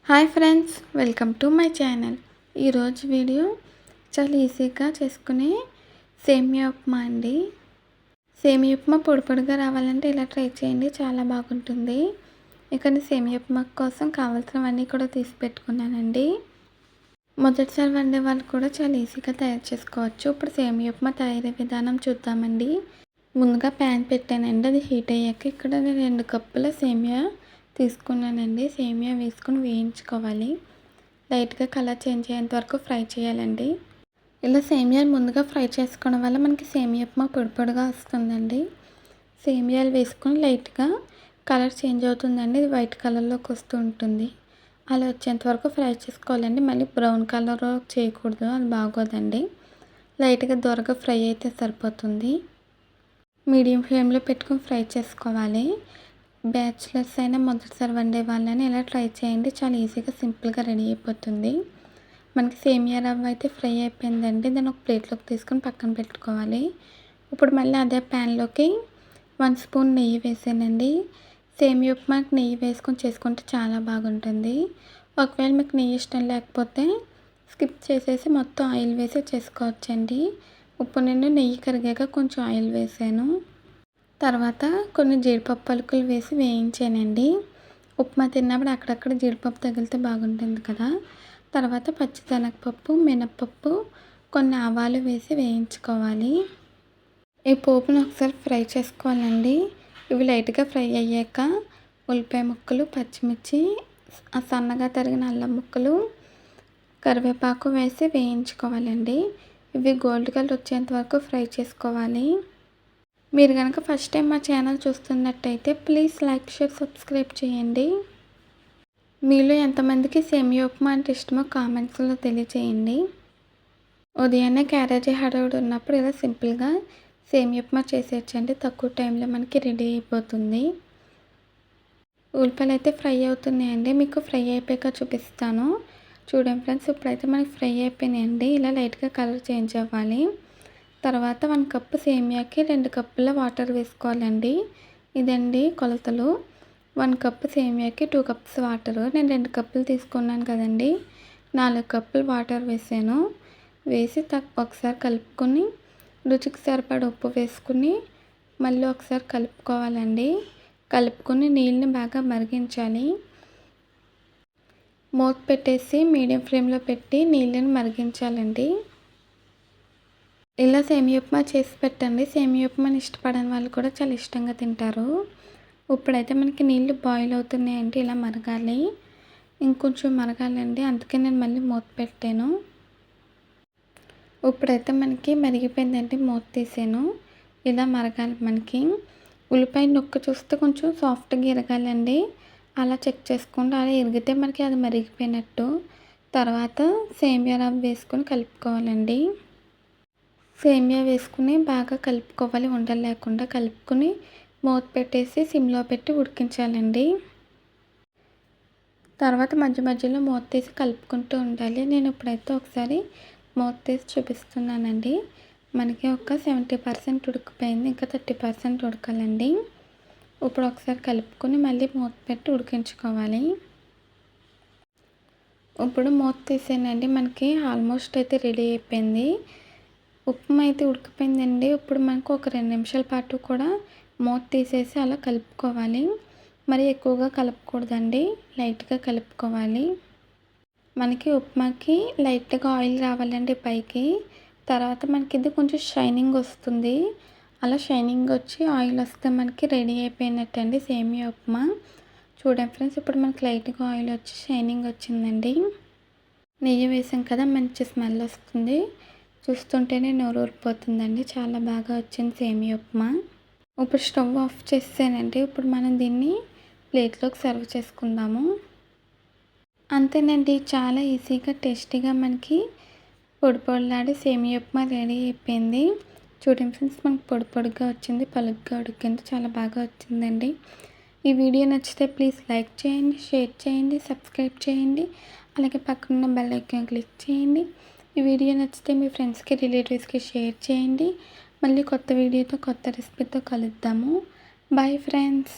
Hi friends, welcome to my channel. ఈరోజు video చాలా ఈజీగా చేసుకునే సేమియా ఉప్మా అండి. సేమియా ఉప్మా పొడి పొడిగా రావాలంటే ఇలా ట్రై చేయండి, చాలా బాగుంటుంది. ఇక్కడ సేమియా ఉప్మా కోసం కావాల్సినవన్నీ కూడా తీసి పెట్టుకున్నానండి. మొదటిసారి వండే వాళ్ళు కూడా చాలా ఈజీగా తయారు చేసుకోవచ్చు. ఇప్పుడు సేమియా ఉప్మా తయారీ విధానం చూద్దామండి. ముందుగా ప్యాన్ పెట్టానండి, అది హీట్ అయ్యాక ఇక్కడ నేను 2 కప్పుల సేమియా తీసుకున్నానండి. సేమియా వేసుకుని వేయించుకోవాలి. లైట్గా కలర్ చేంజ్ అయ్యేంత వరకు ఫ్రై చేయాలండి. ఇలా సేమియాలు ముందుగా ఫ్రై చేసుకోవడం వల్ల మనకి సేమియా ఉప్మా పొడి పొడిగా వస్తుందండి. సేమియాలు వేసుకొని లైట్గా కలర్ చేంజ్ అవుతుందండి, ఇది వైట్ కలర్లోకి వస్తూ ఉంటుంది. అలా వచ్చేంత వరకు ఫ్రై చేసుకోవాలండి. మళ్ళీ బ్రౌన్ కలర్ చేయకూడదు, అది బాగోదండి. లైట్గా దూరగా ఫ్రై అయితే సరిపోతుంది. మీడియం ఫ్లేమ్లో పెట్టుకొని ఫ్రై చేసుకోవాలి. బ్యాచిలర్స్ అయినా మొదటిసారి వండే వాళ్ళని ఇలా ట్రై చేయండి, చాలా ఈజీగా సింపుల్గా రెడీ అయిపోతుంది. మనకి సేమియా రవ్వ అయితే ఫ్రై అయిపోయిందండి. దాన్ని ఒక ప్లేట్లోకి తీసుకొని పక్కన పెట్టుకోవాలి. ఇప్పుడు మళ్ళీ అదే ప్యాన్లోకి 1 స్పూన్ నెయ్యి వేసానండి. సేమియా ఉప్మాకి నెయ్యి వేసుకొని చేసుకుంటే చాలా బాగుంటుంది. ఒకవేళ మీకు నెయ్యి ఇష్టం లేకపోతే స్కిప్ చేసేసి మొత్తం ఆయిల్ వేసి చేసుకోవచ్చండి. ఇప్పుడు నేను నెయ్యి కరిగాక కొంచెం ఆయిల్ వేసాను. తర్వాత కొన్ని జీడిపప్పు పలుకులు వేసి వేయించానండి. ఉప్మా తిన్నప్పుడు అక్కడక్కడ జీడిపప్పు తగిలితే బాగుంటుంది కదా. తర్వాత పచ్చిశనగపప్పు, మినప్పప్పు, కొన్ని ఆవాలు వేసి వేయించుకోవాలి. ఈ పోపును ఒకసారి ఫ్రై చేసుకోవాలండి. ఇవి లైట్గా ఫ్రై అయ్యాక ఉల్లిపాయ ముక్కలు, పచ్చిమిర్చి, సన్నగా తరిగిన అల్లం ముక్కలు, కరివేపాకు వేసి వేయించుకోవాలండి. ఇవి గోల్డ్ కలర్ వచ్చేంత వరకు ఫ్రై చేసుకోవాలి. మీరు కనుక ఫస్ట్ టైం మా ఛానల్ చూస్తున్నట్టయితే ప్లీజ్ లైక్, షేర్, సబ్స్క్రైబ్ చేయండి. మీలో ఎంతమందికి సేమియా ఉప్మా అంటే ఇష్టమో కామెంట్స్లో తెలియచేయండి. ఉదయాన్నే క్యారేజీ హడావుడి ఉన్నప్పుడు ఇలా సింపుల్గా సేమియా ఉప్మా చేసేయచ్చండి. తక్కువ టైంలో మనకి రెడీ అయిపోతుంది. ఉల్లిపాయలు అయితే ఫ్రై అవుతున్నాయండి, మీకు ఫ్రై అయిపోయాక చూపిస్తాను. చూడండి ఫ్రెండ్స్, ఇప్పుడైతే మనకి ఫ్రై అయిపోయినాయండి. ఇలా లైట్గా కలర్ చేంజ్ అవ్వాలి. తర్వాత 1 కప్పు సేమియాకి 2 కప్పుల వాటర్ వేసుకోవాలండి. ఇదండి కొలతలు. 1 కప్పు సేమియాకి 2 కప్స్ వాటర్. నేను 2 కప్పులు తీసుకున్నాను కదండి, 4 కప్పులు వాటర్ వేసాను. వేసి ఒకసారి కలుపుకొని రుచికి సరిపడ ఉప్పు వేసుకుని మళ్ళీ ఒకసారి కలుపుకోవాలండి. కలుపుకొని నీళ్ళని బాగా మరిగించాలి. మూత పెట్టేసి మీడియం ఫ్లేమ్లో పెట్టి నీళ్ళని మరిగించాలండి. ఇలా సేమియా ఉప్మా చేసి పెట్టండి. సేమియా ఉప్మాని ఇష్టపడని వాళ్ళు కూడా చాలా ఇష్టంగా తింటారు. ఇప్పుడైతే మనకి నీళ్ళు బాయిల్ అవుతున్నాయండి, ఇలా మరగాలి. ఇంకొంచెం మరగాలండి, అందుకే నేను మళ్ళీ మూత పెట్టాను. ఇప్పుడైతే మనకి మరిగిపోయిందండి, మూత తీసాను. ఇలా మరగాలి మనకి. ఉల్లిపాయ నొక్కి చూస్తే కొంచెం సాఫ్ట్గా ఇరగాలండి. అలా చెక్ చేసుకోండి. అలా ఇరిగితే మనకి అది మరిగిపోయినట్టు. తర్వాత సేమియా రవ్వ వేసుకొని కలుపుకోవాలండి. సేమియా వేసుకుని బాగా కలుపుకోవాలి, ఉండలు లేకుండా కలుపుకొని మూత పెట్టేసి సిమ్లో పెట్టి ఉడికించాలండి. తర్వాత మధ్య మధ్యలో మూత తీసి కలుపుకుంటూ ఉండాలి. నేను ఇప్పుడైతే ఒకసారి మూత తీసి చూపిస్తున్నానండి. మనకి ఒక 70% ఉడికిపోయింది, ఇంకా 30% ఉడకాలండి. ఇప్పుడు ఒకసారి కలుపుకొని మళ్ళీ మూత పెట్టి ఉడికించుకోవాలి. ఇప్పుడు మూత తీసానండి, మనకి ఆల్మోస్ట్ అయితే రెడీ అయిపోయింది. ఉప్మా అయితే ఉడికిపోయిందండి. ఇప్పుడు మనకు ఒక 2 నిమిషాల పాటు కూడా మూత తీసేసి అలా కలుపుకోవాలి. మరి ఎక్కువగా కలపకూడదండి, లైట్గా కలుపుకోవాలి. మనకి ఉప్మాకి లైట్గా ఆయిల్ రావాలండి పైకి. తర్వాత మనకి ఇది కొంచెం షైనింగ్ వస్తుంది. అలా షైనింగ్ వచ్చి ఆయిల్ వస్తే మనకి రెడీ అయిపోయినట్టండి సేమియా ఉప్మా. చూడండి ఫ్రెండ్స్, ఇప్పుడు మనకి లైట్గా ఆయిల్ వచ్చి షైనింగ్ వచ్చిందండి. నెయ్యి వేసాం కదా, మంచి స్మెల్ వస్తుంది. చూస్తుంటేనే నోరు ఊరిపోతుందండి, చాలా బాగా వచ్చింది సేమియా ఉప్మా. ఇప్పుడు స్టవ్ ఆఫ్ చేసానండి. ఇప్పుడు మనం దీన్ని ప్లేట్లోకి సర్వ్ చేసుకుందాము. అంతేనండి, చాలా ఈజీగా టేస్టీగా మనకి పొడి పొడిలాడి సేమియా ఉప్మా రెడీ అయిపోయింది. చూడండి ఫ్రెండ్స్, మనకి పొడి పొడిగా వచ్చింది, పలుగ్గా ఉడికింది, చాలా బాగా వచ్చిందండి. ఈ వీడియో నచ్చితే ప్లీజ్ లైక్ చేయండి, షేర్ చేయండి, సబ్స్క్రైబ్ చేయండి. అలాగే పక్కన బెల్ ఐకాన్ క్లిక్ చేయండి. ఈ వీడియో నచ్చితే మీ ఫ్రెండ్స్కి, రిలేటివ్స్కి షేర్ చేయండి. మళ్ళీ కొత్త వీడియోతో, కొత్త రెసిపీతో కలుద్దాము. Bye friends.